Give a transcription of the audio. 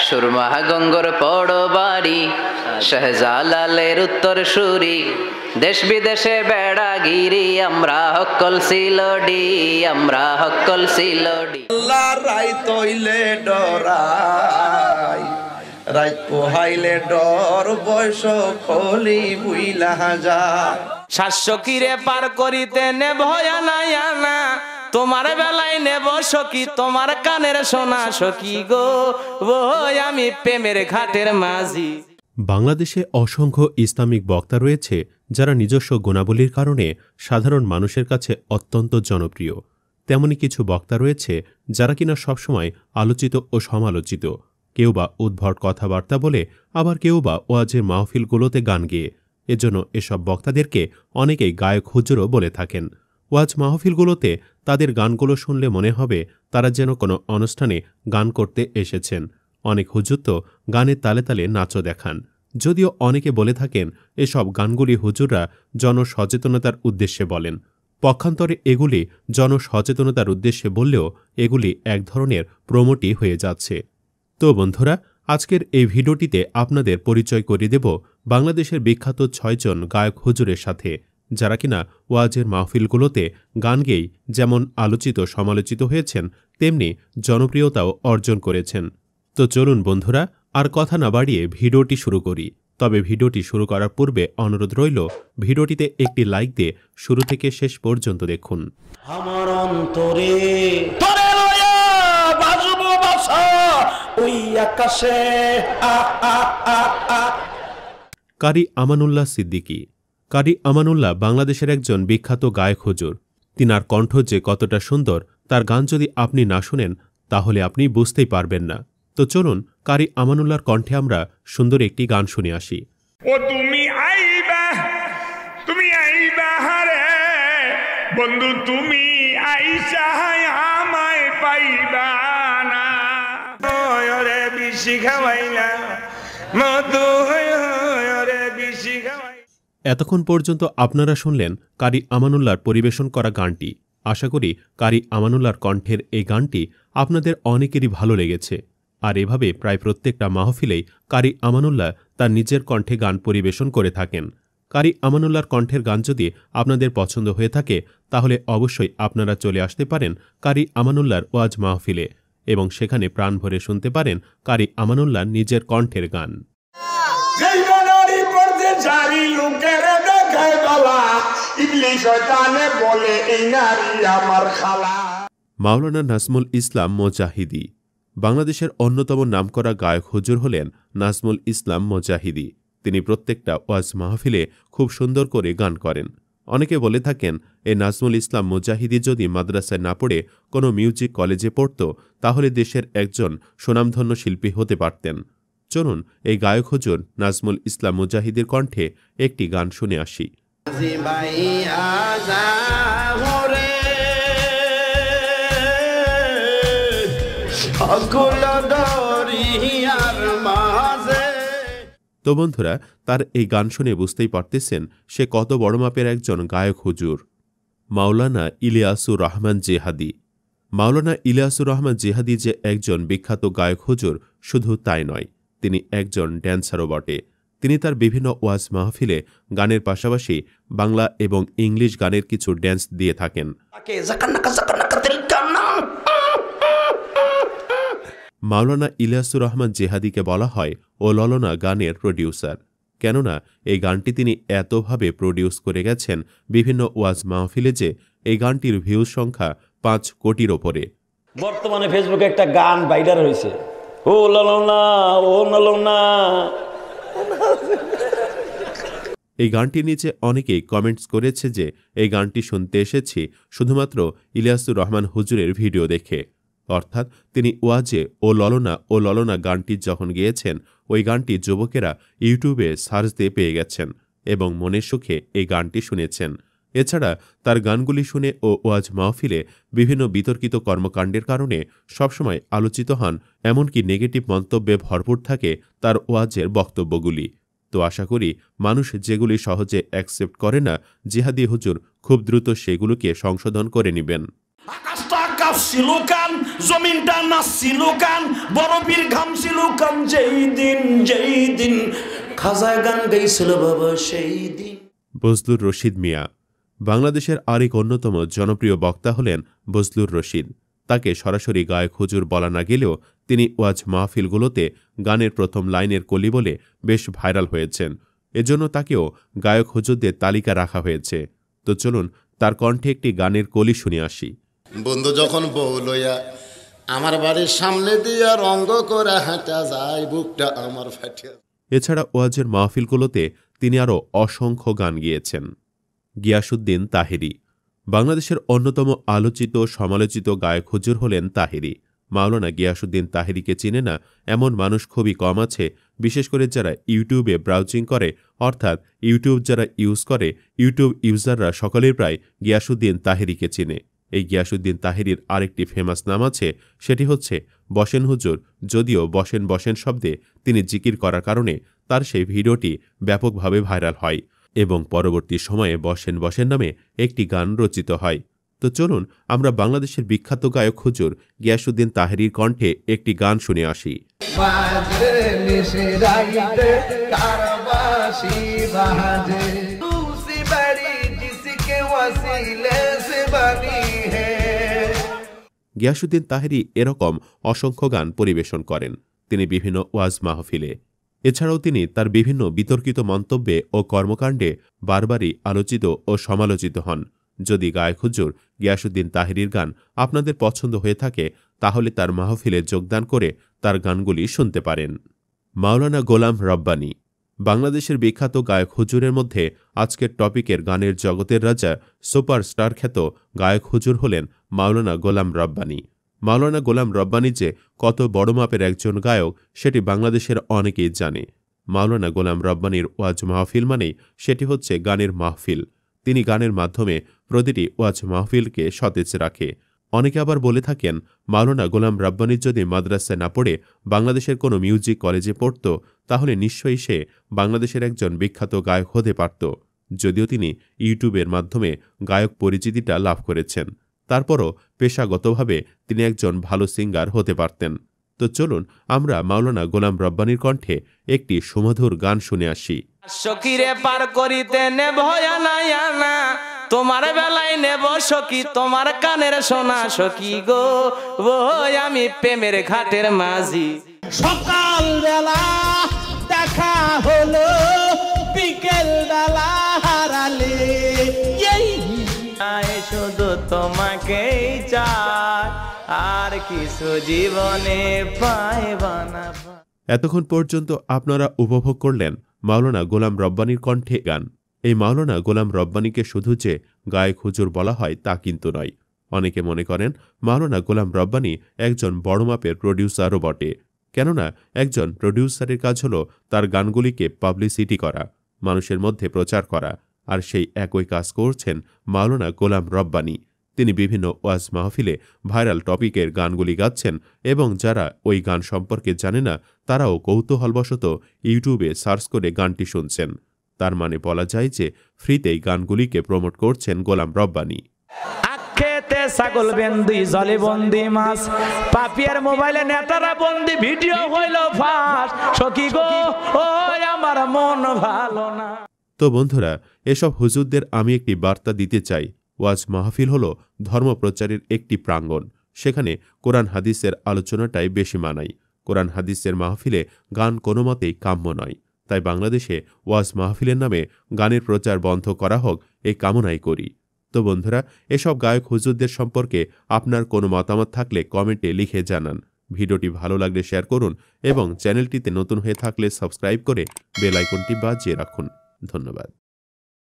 সুরমা গঙ্গর পড়ো বাড়ি শাহজালালের উত্তর সুরি দেশ বিদেশে বেড়াগিরি আমরা হকল সিলডি আমরা হকল সিলডি আল্লাহ রাই তৈলে ডরাই রাত পোহাইলে ডর বয়স কলি বুইলা যা শাশ্বকিরে পার করিতে নে ভয়া নাই আনা তোমার বেলায় নেব সখী তোমার কানের সোনা সখী গো আমি প্রেমের ঘাটের মাঝি। বাংলাদেশে অসংখ্য ইসলামিক বক্তা রয়েছে যারা নিজস্ব গুণাবলীর কারণে সাধারণ মানুষের কাছে অত্যন্ত জনপ্রিয়। তেমনি কিছু বক্তা রয়েছে যারা কিনা সবসময় আলোচিত ও সমালোচিত, কেউ বা উদ্ভট কথাবার্তা বলে, আবার কেউ বা ওয়াজের মাহফিলগুলোতে গান গেয়ে। এজন্য এসব বক্তাদেরকে অনেকেই গায়ক হুজুরও বলে থাকেন। ওয়াজ মাহফিলগুলোতে তাদের গানগুলো শুনলে মনে হবে তারা যেন কোনো অনুষ্ঠানে গান করতে এসেছেন। অনেক হুজুর তো গানের তালে তালে নাচও দেখান। যদিও অনেকে বলে থাকেন এসব গানগুলি হুজুররা জনসচেতনতার উদ্দেশ্যে বলেন, পক্ষান্তরে এগুলি জনসচেতনতার উদ্দেশ্যে বললেও এগুলি এক ধরনের প্রমোটই হয়ে যাচ্ছে। তো বন্ধুরা, আজকের এই ভিডিওটিতে আপনাদের পরিচয় করিয়ে দেব বাংলাদেশের বিখ্যাত ৬ জন গায়ক হুজুরের সাথে, যারা কিনা ওয়াজের মাহফিলগুলোতে গান গেয়েই যেমন আলোচিত সমালোচিত হয়েছেন তেমনি জনপ্রিয়তাও অর্জন করেছেন। তো চলুন বন্ধুরা, আর কথা না বাড়িয়ে ভিডিওটি শুরু করি। তবে ভিডিওটি শুরু করার পূর্বে অনুরোধ রইল ভিডিওটিতে একটি লাইক দিয়ে শুরু থেকে শেষ পর্যন্ত দেখুন। আমার অন্তরে তোরে লয়া বাজবো বাসা ওই আকাশে কারি আমানুল্লাহ সিদ্দিকী। কারি আমানুল্লাহ বাংলাদেশের একজন বিখ্যাত গায়ক হুজুর। তিনার কণ্ঠ যে কতটা সুন্দর, তার গান যদি আপনি না শুনেন তাহলে আপনি বুঝতেই পারবেন না। তো চলুন কারি আমানুল্লাহর কণ্ঠে আমরা সুন্দর একটি গান শুনে আসি। ও তুমি আইবা রে বন্ধু, তুমি আইসা আমায় পাইবা না, ওরে বিশি খাওয়াইলা মধু ওরে বিশি খাওয়াই। এতক্ষণ পর্যন্ত আপনারা শুনলেন কারি আমানুল্লাহর পরিবেশন করা গানটি। আশা করি কারি আমানুল্লাহর কণ্ঠের এই গানটি আপনাদের অনেকেরই ভালো লেগেছে। আর এভাবে প্রায় প্রত্যেকটা মাহফিলেই কারি আমানুল্লাহ তার নিজের কণ্ঠে গান পরিবেশন করে থাকেন। কারি আমানুল্লাহর কণ্ঠের গান যদি আপনাদের পছন্দ হয়ে থাকে তাহলে অবশ্যই আপনারা চলে আসতে পারেন কারি আমানুল্লাহর ওয়াজ মাহফিলে এবং সেখানে প্রাণ ভরে শুনতে পারেন কারি আমানুল্লাহর নিজের কণ্ঠের গান। মাওলানা নাজমুল ইসলাম মোজাহিদি। বাংলাদেশের অন্যতম নামকরা গায়ক হুজুর হলেন নাজমুল ইসলাম মোজাহিদি। তিনি প্রত্যেকটা ওয়াজ মাহফিলে খুব সুন্দর করে গান করেন। অনেকে বলে থাকেন এই নাজমুল ইসলাম মোজাহিদি যদি মাদ্রাসায় না পড়ে কোনো মিউজিক কলেজে পড়ত তাহলে দেশের একজন সুনামধন্য শিল্পী হতে পারতেন। চলুন এই গায়ক হুজুর নাজমুল ইসলাম মুজাহিদের কণ্ঠে একটি গান শুনে আসি। তো বন্ধুরা, তার এই গান শুনে বুঝতেই পারতেছেন সে কত বড় মাপের একজন গায়ক হুজুর। মাওলানা ইলিয়াসুর রহমান জেহাদি। মাওলানা ইলিয়াসুর রহমান জেহাদি যে একজন বিখ্যাত গায়ক হুজুর শুধু তাই নয়, তিনি একজন ড্যান্সারও বটে। তিনি তার বিভিন্ন ওয়াজ মাহফিলে গানের পাশাপাশি বাংলা এবং ইংলিশ গানের কিছু ড্যান্স দিয়ে থাকেন। মাওলানা ইলিয়াসুর রহমান জেহাদিকে বলা হয় ও ললনা গানের প্রডিউসার, কেননা এই গানটি তিনি এতভাবে প্রডিউস করে গেছেন বিভিন্ন ওয়াজ মাহফিলে যে এই গানটির ভিউজ সংখ্যা 5 কোটির ওপরে। বর্তমানে ফেসবুকে একটা গান ভাইরাল হয়েছে, ও ললনা ও ললনা। এই গানটির নিচে অনেকেই কমেন্টস করেছে যে এই গানটি শুনতে এসেছি শুধুমাত্র ইলিয়াসুর রহমান হুজুরের ভিডিও দেখে। অর্থাৎ তিনি ওয়াজে ও ললনা গানটি যখন গেয়েছেন ওই গানটি যুবকেরা ইউটিউবে সার্চ দিয়ে পেয়ে গেছেন এবং মনের সুখে এই গানটি শুনেছেন। এছাড়া তার গানগুলি শুনে ও ওয়াজ মাহফিলে বিভিন্ন বিতর্কিত কর্মকাণ্ডের কারণে সবসময় আলোচিত হন, এমনকি নেগেটিভ মন্তব্যে ভরপুর থাকে তার ওয়াজের বক্তব্যগুলি। তো আশা করি মানুষ যেগুলি সহজে অ্যাকসেপ্ট করে না, জিহাদি হুজুর খুব দ্রুত সেগুলোকে সংশোধন করে নেবেন। আকাশটা কাঁপছিল কান, জমিনটা নাচছিল কান, বরফের ঘামছিল কান, যেই দিন খাজায় গান গাইছিল বাবা সেই দিন। বজলুর রশিদ মিয়া বাংলাদেশের আরেক অন্যতম জনপ্রিয় বক্তা হলেন বজলুর রশিদ। তাকে সরাসরি গায়ক হুজুর বলা না গেলেও তিনি ওয়াজ মাহফিলগুলোতে গানের প্রথম লাইনের কলি বলে বেশ ভাইরাল হয়েছেন। এজন্য তাকেও গায়ক হুজুরদের তালিকা রাখা হয়েছে। তো চলুন তার কণ্ঠে একটি গানের কলি শুনে আসি। বন্ধু যখন বউ লইয়া আমার বাড়ির সামনে দিয়া রঙ্গ করে হাঁটা যায়, বুকটা আমার ফাটিয়া। এছাড়া ওয়াজের মাহফিলগুলোতে তিনি আরও অসংখ্য গান গিয়েছেন। গিয়াসউদ্দিন তাহেরি বাংলাদেশের অন্যতম আলোচিত সমালোচিত গায়ক হুজুর হলেন তাহেরি। মাওলানা গিয়াসউদ্দিন তাহেরিকে চিনে না এমন মানুষ খুবই কম আছে, বিশেষ করে যারা ইউটিউবে ব্রাউজিং করে, অর্থাৎ ইউটিউব যারা ইউজ করে, ইউটিউব ইউজাররা সকলেই প্রায় গিয়াসউদ্দিন তাহেরিকে চিনে। এই গিয়াসউদ্দিন তাহেরির আরেকটি ফেমাস নাম আছে, সেটি হচ্ছে বসেন হুজুর। যদিও বসেন বসেন শব্দে তিনি জিকির করার কারণে তার সেই ভিডিওটি ব্যাপকভাবে ভাইরাল হয় এবং পরবর্তী সময়ে বসেন বসেন নামে একটি গান রচিত হয়। তো চলুন আমরা বাংলাদেশের বিখ্যাত গায়ক হুজুর গিয়াসউদ্দিন তাহেরির কণ্ঠে একটি গান শুনে আসি। গিয়াসউদ্দিন তাহেরি এরকম অসংখ্য গান পরিবেশন করেন তিনি বিভিন্ন ওয়াজ মাহফিলে। এছাড়াও তিনি তার বিভিন্ন বিতর্কিত মন্তব্যে ও কর্মকাণ্ডে বারবারই আলোচিত ও সমালোচিত হন। যদি গায়ক হুজুর গিয়াসউদ্দিন তাহেরির গান আপনাদের পছন্দ হয়ে থাকে তাহলে তার মাহফিলে যোগদান করে তার গানগুলি শুনতে পারেন। মাওলানা গোলাম রব্বানী বাংলাদেশের বিখ্যাত গায়ক হুজুরের মধ্যে আজকের টপিকের গানের জগতের রাজা সুপারস্টার খ্যাত গায়ক হুজুর হলেন মাওলানা গোলাম রব্বানী। মাওলানা গোলাম রব্বানী যে কত বড় মাপের একজন গায়ক সেটি বাংলাদেশের অনেকেই জানে। মাওলানা গোলাম রব্বানীর ওয়াজ মাহফিল মানেই সেটি হচ্ছে গানের মাহফিল। তিনি গানের মাধ্যমে প্রতিটি ওয়াজ মাহফিলকে সতেজ রাখে। অনেকে আবার বলে থাকেন মাওলানা গোলাম রব্বানী যদি মাদ্রাসায় না পড়ে বাংলাদেশের কোনো মিউজিক কলেজে পড়ত তাহলে নিশ্চয়ই সে বাংলাদেশের একজন বিখ্যাত গায়ক হতে পারত। যদিও তিনি ইউটিউবের মাধ্যমে গায়ক পরিচিতিটা লাভ করেছেন, তারপরও পেশাগতভাবে তিনি একজন ভালো সিঙ্গার হতে পারতেন। তো চলুন আমরা মাওলানা গোলাম রব্বানীর কণ্ঠে একটি সুমধুর গান শুনে আসি। সখীরে পার করিতে নেব না, তোমার বেলায় নেব সখী তোমার কানের সোনা সখী গো, ও আমি প্রেমের ঘাটের মাঝি। সকাল বেলা দেখা হলো, বিকেল বেলা হারালে, শুধু তোমাকেই চাই, আর কিছু জীবনে পাইবা না। এতক্ষণ পর্যন্ত আপনারা উপভোগ করলেন মাওলানা গোলাম রব্বানীর কণ্ঠে গান। এই মাওলানা গোলাম রব্বানীকে শুধু যে গায়ক হুজুর বলা হয় তা কিন্তু নয়। অনেকে মনে করেন মাওলানা গোলাম রব্বানী একজন বড় মাপের প্রডিউসারও বটে, কেননা একজন প্রডিউসারের কাজ হল তার গানগুলিকে পাবলিসিটি করা, মানুষের মধ্যে প্রচার করা, আর সেই একই কাজ করছেন মাওলানা গোলাম রব্বানী। তিনি বিভিন্ন ওয়াজ মাহফিলে ভাইরাল টপিকের গানগুলি গাচ্ছেন এবং যারা ওই গান সম্পর্কে জানে না তারাও কৌতূহলবশত ইউটিউবে সার্চ করে গানটি শুনছেন। তার মানে বলা যায় যে ফ্রিতেই গানগুলিকে প্রমোট করছেন গোলাম রব্বানী। খেতে ছাগল বন্দি, জলে বন্দি মাছ, পাপিয়ার মোবাইলে নেতারা বন্দি, ভিডিও হইল ফাঁস সখী গো, ও আমার মন ভালো না। তো বন্ধুরা, এসব হুজুরদের আমি একটি বার্তা দিতে চাই। ওয়াজ মাহফিল হল ধর্মপ্রচারের একটি প্রাঙ্গণ, সেখানে কোরআন হাদিসের আলোচনাটাই বেশি মানায়। কোরআন হাদিসের মাহফিলে গান কোনো মতেই কাম্য নয়। তাই বাংলাদেশে ওয়াজ মাহফিলের নামে গানের প্রচার বন্ধ করা হোক এই কামনাই করি। তো বন্ধুরা, এসব গায়ক হুজুরদের সম্পর্কে আপনার কোনো মতামত থাকলে কমেন্টে লিখে জানান। ভিডিওটি ভালো লাগলে শেয়ার করুন এবং চ্যানেলটিতে নতুন হয়ে থাকলে সাবস্ক্রাইব করে বেল আইকনটি বাজিয়ে রাখুন। ধন্যবাদ।